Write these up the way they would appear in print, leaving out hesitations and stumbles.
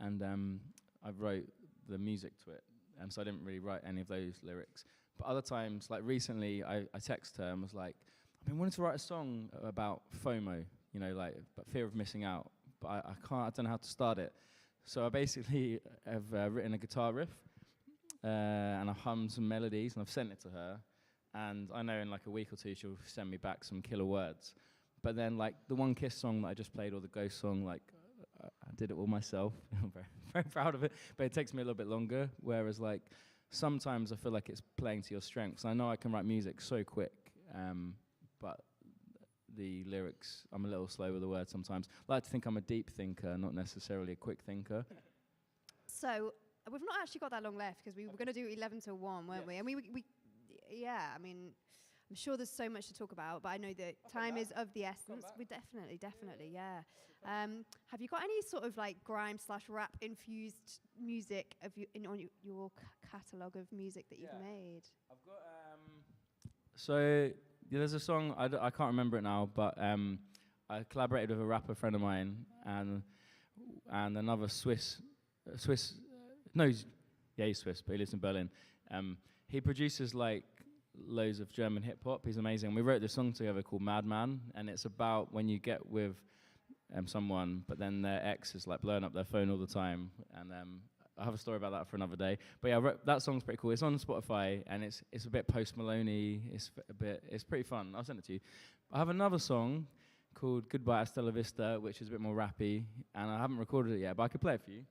and I wrote the music to it, and so I didn't really write any of those lyrics. But other times, like recently, I texted her and was like, I've been wanting to write a song about FOMO, like but fear of missing out, but I can't, I don't know how to start it. So I basically have written a guitar riff, and I've hummed some melodies, and I've sent it to her, and I know in like a week or two she'll send me back some killer words. But then like the One Kiss song that I just played, or the Ghost song, like I did it all myself. I'm very, very proud of it, but it takes me a little bit longer, whereas like sometimes I feel like it's playing to your strengths. I know I can write music so quick, but the lyrics, I'm a little slow with the words sometimes. I like to think I'm a deep thinker, not necessarily a quick thinker. So we've not actually got that long left, because we were going to do 11 till 1, weren't we? And yeah, I mean, I'm sure there's so much to talk about, but I know that time is of the essence. We definitely, yeah. Have you got any sort of like grime/rap infused music on your catalogue of music that you've made? I've got so there's a song I can't remember it now, but I collaborated with a rapper friend of mine and another Swiss. No, he's Swiss, but he lives in Berlin. He produces like loads of German hip hop. He's amazing. We wrote this song together called Madman, and it's about when you get with someone, but then their ex is like blowing up their phone all the time. And I have a story about that for another day. But yeah, that song's pretty cool. It's on Spotify, and it's a bit Post Maloney. It's pretty fun. I'll send it to you. I have another song called Goodbye Hasta la Vista, which is a bit more rappy, and I haven't recorded it yet, but I could play it for you.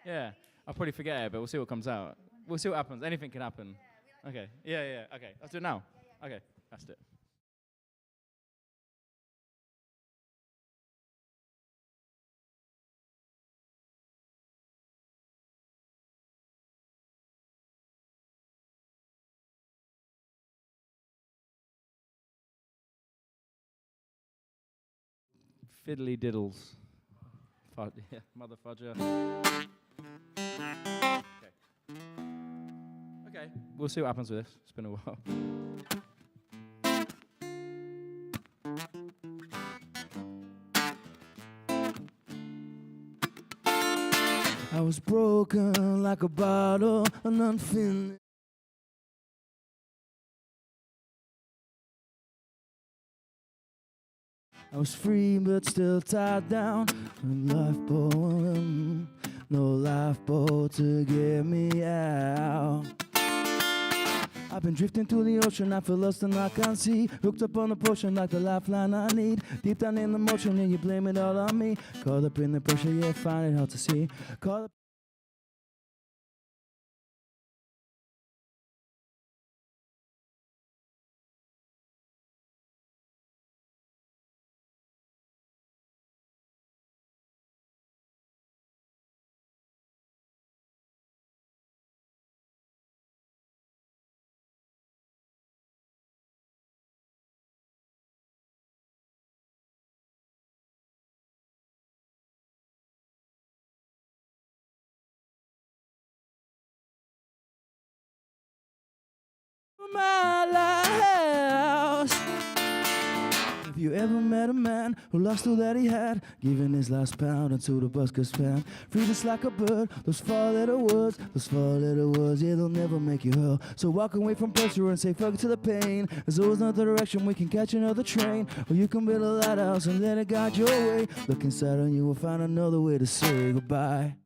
Yeah. I'll probably forget it, but we'll see what comes out. We'll see what happens. Anything can happen. Okay. Yeah. Okay. Let's do it now. Okay. That's it. Fiddly diddles. Mother fudger. Okay, we'll see what happens with this. It's been a while. I was broken like a bottle, an unfinished. I was free but still tied down. Lifeboat, no lifeboat to get me out. I've been drifting through the ocean, I feel lost and I can't see. Hooked up on a potion like the lifeline I need. Deep down in the motion and you blame it all on me. Caught up in the pressure, yeah, find it hard to see. Caught up my lighthouse. Have you ever met a man who lost all that he had, giving his last pound until the buskers found? Free just like a bird, those four-letter words, yeah, they'll never make you hurl. So walk away from pressure and say fuck it to the pain. There's always another direction, we can catch another train, or you can build a lighthouse and let it guide your way. Look inside and you will find another way to say goodbye.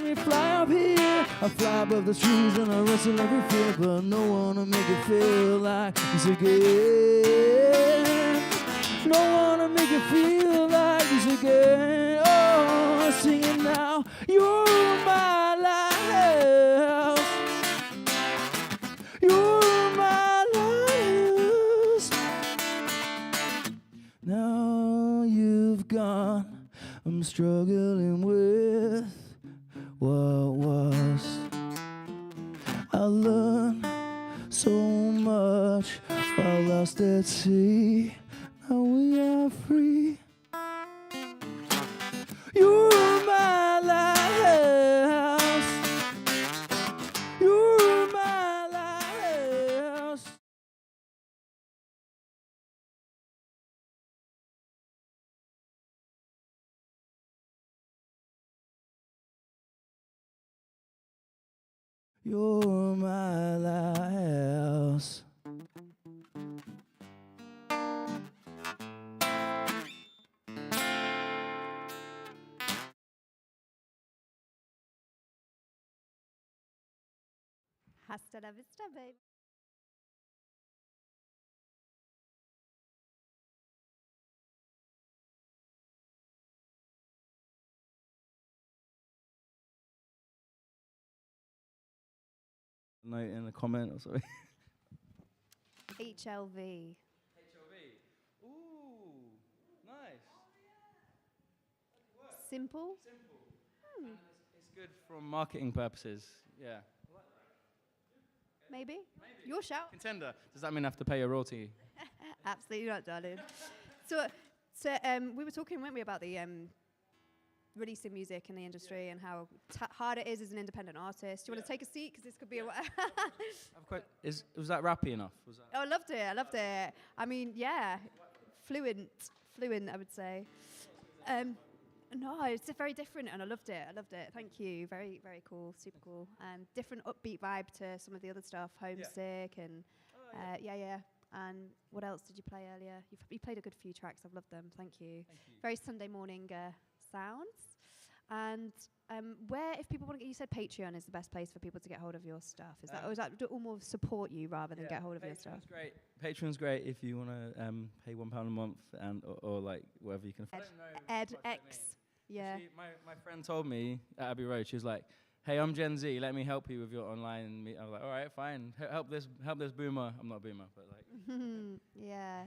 We fly up here, I fly above the trees and I wrestle every fear, but no one to make it feel like this again. No one to make it feel like this again. Oh, sing it now. You're my lighthouse. You're my lighthouse. Now you've gone. I'm struggling with what was. I learned so much while lost at sea. Now we are free. You're my lighthouse. You're my lighthouse. You're my lighthouse. Hasta la vista, babe. Note in the comment or something. HLV. HLV. Ooh, nice. Simple. Simple. And it's good for marketing purposes. Yeah. Maybe. Your shout. Contender. Does that mean I have to pay a royalty? Absolutely not, darling. So we were talking, weren't we, about the releasing music in the industry and how hard it is as an independent artist. Do you want to take a seat? Because this could be Was that rappy enough? Was that? Oh, I loved it. I loved it. I mean, yeah, fluent, I would say. No, it's very different, and I loved it. Thank you. Very, very cool. Super cool. Different upbeat vibe to some of the other stuff. Homesick and yeah. And what else did you play earlier? You played a good few tracks. I've loved them. Thank you. Very Sunday morning sounds. And where, if people want to, you said Patreon is the best place for people to get hold of your stuff. Is that, or is that more support you rather than get hold of your stuff? Great. Patreon's great if you want to pay £1 a month and or like whatever you can afford. EdX. Yeah. Actually, my friend told me at Abbey Road, she was like, "Hey, I'm Gen Z. Let me help you with your online." I was like, "All right, fine. Help this boomer." I'm not a boomer, but like. Yeah.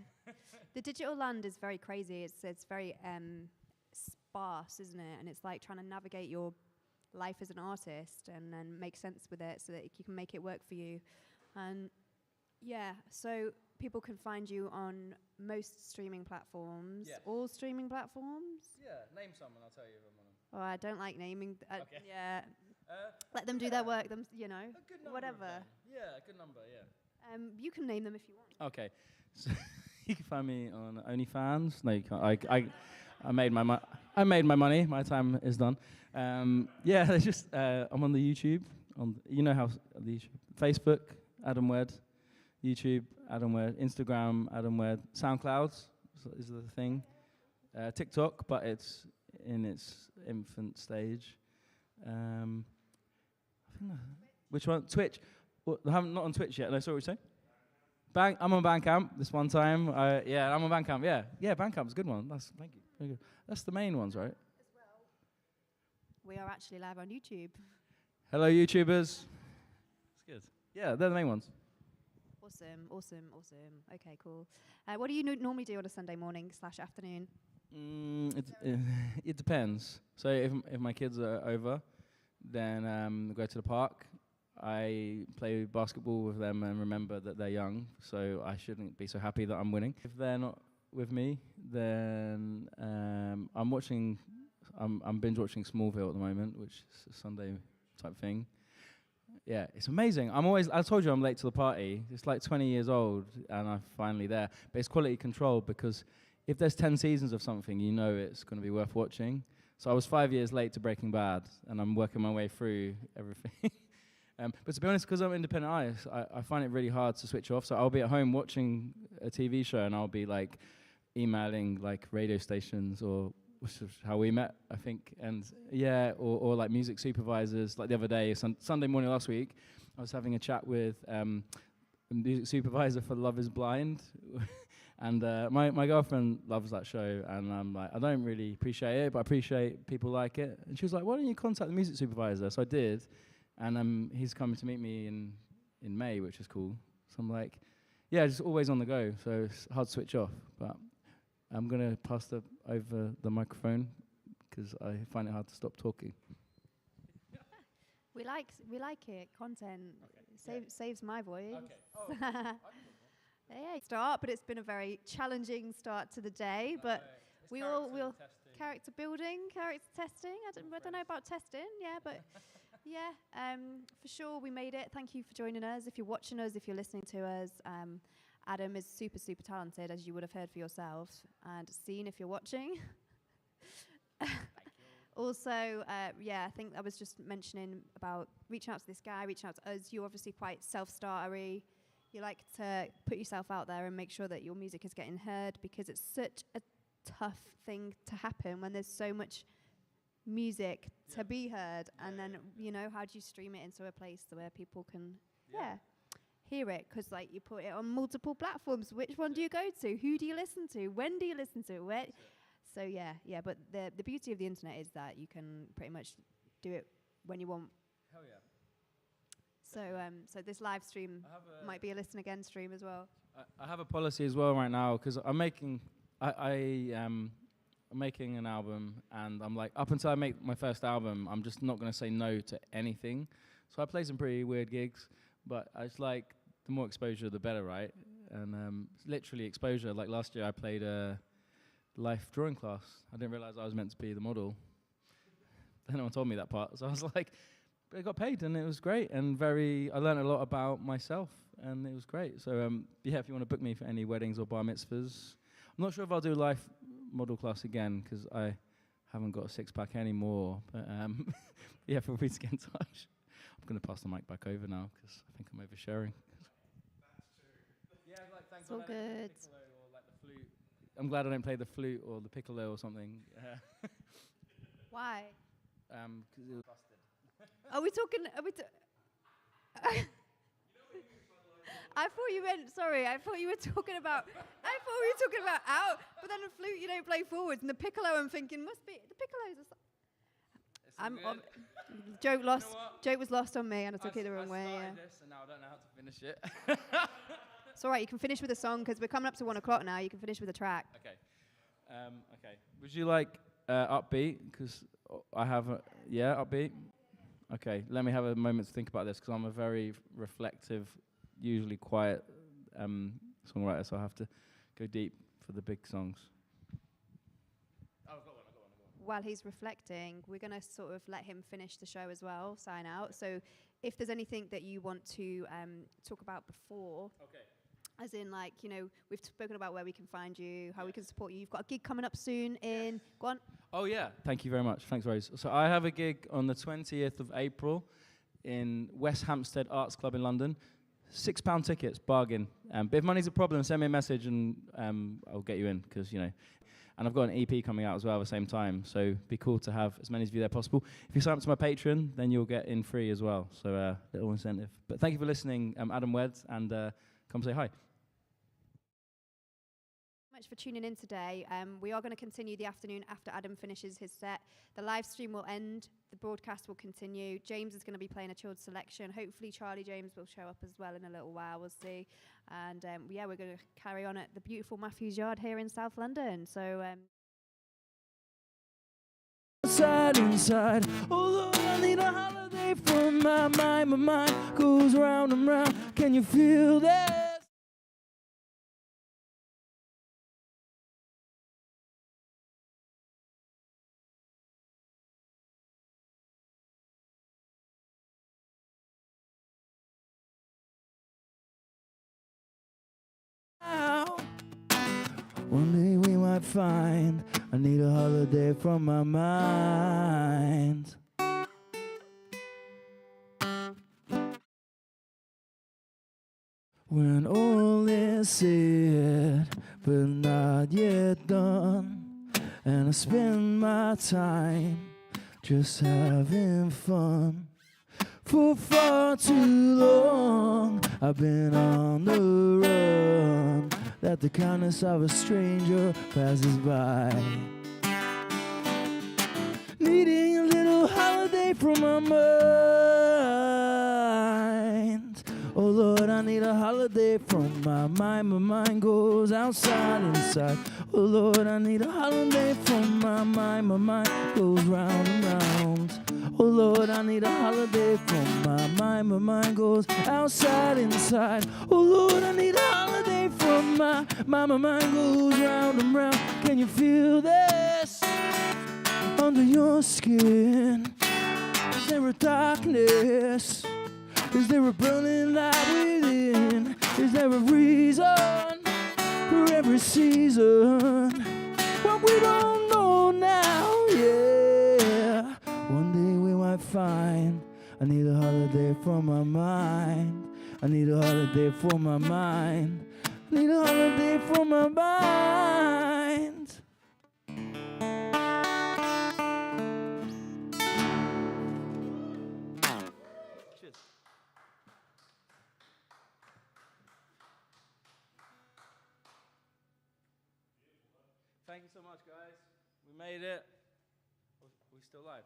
The digital land is very crazy. It's very sparse, isn't it? And it's like trying to navigate your life as an artist and then make sense with it so that you can make it work for you. And yeah, so people can find you on most streaming platforms. Yes. All streaming platforms. Yeah, name some and I'll tell you if I'm on them. Oh, I don't like naming. Okay. Yeah. Let them do their work. Them, you know, A good number whatever. Yeah, a good number. Yeah. You can name them if you want. Okay, so you can find me on OnlyFans. No, you can't. I made my money. My time is done. Yeah, it's just I'm on the YouTube. You know how the YouTube, Facebook, Adam Wedd, YouTube, Adam Wedd, Instagram, Adam Wedd, SoundCloud is the thing. TikTok, but it's in its infant stage. I think which one? Twitch. Well, I'm not on Twitch yet. No, sorry, what you say? I'm on Bandcamp this one time. Yeah, I'm on Bandcamp. Yeah, Bandcamp's a good one. Thank you. Very good. That's the main ones, right? We are actually live on YouTube. Hello, YouTubers. That's good. Yeah, they're the main ones. Awesome. Okay, cool. What do you normally do on a Sunday morning / afternoon? It depends. So if my kids are over, then go to the park. I play basketball with them and remember that they're young, so I shouldn't be so happy that I'm winning. If they're not with me, then I'm binge watching Smallville at the moment, which is a Sunday type thing. Yeah, it's amazing. I told you I'm late to the party. It's like 20 years old and I'm finally there. But it's quality control because if there's 10 seasons of something, you know it's going to be worth watching. So I was 5 years late to Breaking Bad and I'm working my way through everything. But to be honest, because I'm an independent artist, I find it really hard to switch off. So I'll be at home watching a TV show and I'll be like emailing like radio stations or which is how we met, I think. And yeah, or like music supervisors. Like the other day, Sunday morning last week, I was having a chat with a music supervisor for Love is Blind. And my girlfriend loves that show, and I'm like, I don't really appreciate it, but I appreciate people like it. And she was like, why don't you contact the music supervisor? So I did, and he's coming to meet me in May, which is cool. So I'm like, yeah, just always on the go, so it's hard to switch off. But I'm going to pass over the microphone, because I find it hard to stop talking. We like it, content. Okay. Saves my voice. Okay. Oh, yeah, start, but it's been a very challenging start to the day. But we'll character building, character testing. I don't know about testing, yeah, but yeah, for sure we made it. Thank you for joining us. If you're watching us, if you're listening to us, Adam is super, super talented, as you would have heard for yourself and seen if you're watching. Also, I think I was just mentioning about reaching out to this guy, reaching out to us. You're obviously quite self-startery. You like to put yourself out there and make sure that your music is getting heard, because it's such a tough thing to happen when there's so much music to be heard. And then, how do you stream it into a place where people can hear it? Because like, you put it on multiple platforms. Which one do you go to? Who do you listen to? When do you listen to it? Where? So but the beauty of the internet is that you can pretty much do it when you want. Hell yeah. So this live stream might be a listen again stream as well. I have a policy as well right now, because I'm making I'm making an album, and I'm like, up until I make my first album, I'm just not going to say no to anything. So I play some pretty weird gigs, but it's like, the more exposure, the better, right? And literally exposure. Like last year, I played a life drawing class. I didn't realize I was meant to be the model. No one told me that part, so I was like, but I got paid, and it was great, and I learned a lot about myself, and it was great. So if you want to book me for any weddings or bar mitzvahs, I'm not sure if I'll do life model class again, because I haven't got a six-pack anymore. But feel free to get in touch. I'm going to pass the mic back over now, because I think I'm oversharing. Thanks. It's all good. Or like the flute. I'm glad I don't play the flute or the piccolo or something. Why? Because it was busted. Are we talking? I thought you meant. Sorry, I thought you were talking about. Out, but then the flute you don't play forwards, and the piccolo I'm thinking must be the piccolo's. Joke lost. Joke was lost on me, and I took it the wrong way. I this, and now I don't know how to finish it. It's all right. You can finish with a song, because we're coming up to 1 o'clock now. You can finish with a track. Okay. Okay. Would you like upbeat? Because I have upbeat. Okay. Let me have a moment to think about this, because I'm a very reflective, usually quiet songwriter, so I have to go deep for the big songs. I've got one. While he's reflecting, we're going to sort of let him finish the show as well, sign out. So if there's anything that you want to talk about before, as in like, we've spoken about where we can find you, how we can support you. You've got a gig coming up soon in, go on. Oh yeah, thank you very much. Thanks, Rose. So I have a gig on the 20th of April in West Hampstead Arts Club in London. £6 tickets, bargain. But if money's a problem, send me a message and I'll get you in, because, And I've got an EP coming out as well at the same time, so it'd be cool to have as many of you there possible. If you sign up to my Patreon, then you'll get in free as well, so little incentive. But thank you for listening. I'm Adam Wedd, and come say hi. Much for tuning in today. We are going to continue the afternoon after Adam finishes his set. The live stream will end. The broadcast will continue. James is going to be playing a chilled selection. Hopefully Charlie James will show up as well in a little while. We'll see. And we're going to carry on at the beautiful Matthews Yard here in South London. So. Inside, although I need a holiday from my mind goes round and round. Can you feel that? One day we might find I need a holiday from my mind. When all is said but not yet done, and I spend my time just having fun. For far too long I've been on the run, that the kindness of a stranger passes by. Needing a little holiday from my mind. Oh Lord, I need a holiday from my mind. My mind goes outside, inside. Oh Lord, I need a holiday from my mind. My mind goes round and round. Oh Lord, I need a holiday from my mind. My mind goes outside, inside. Oh Lord, I need a holiday from my mind goes round and round. Can you feel this under your skin? Is there a darkness? Is there a burning light within? Is there a reason for every season? What we don't know now, yeah. from my mind. I need a holiday for my mind. I need a holiday for my mind. Cheers. Thank you so much, guys. We made it. We're still live.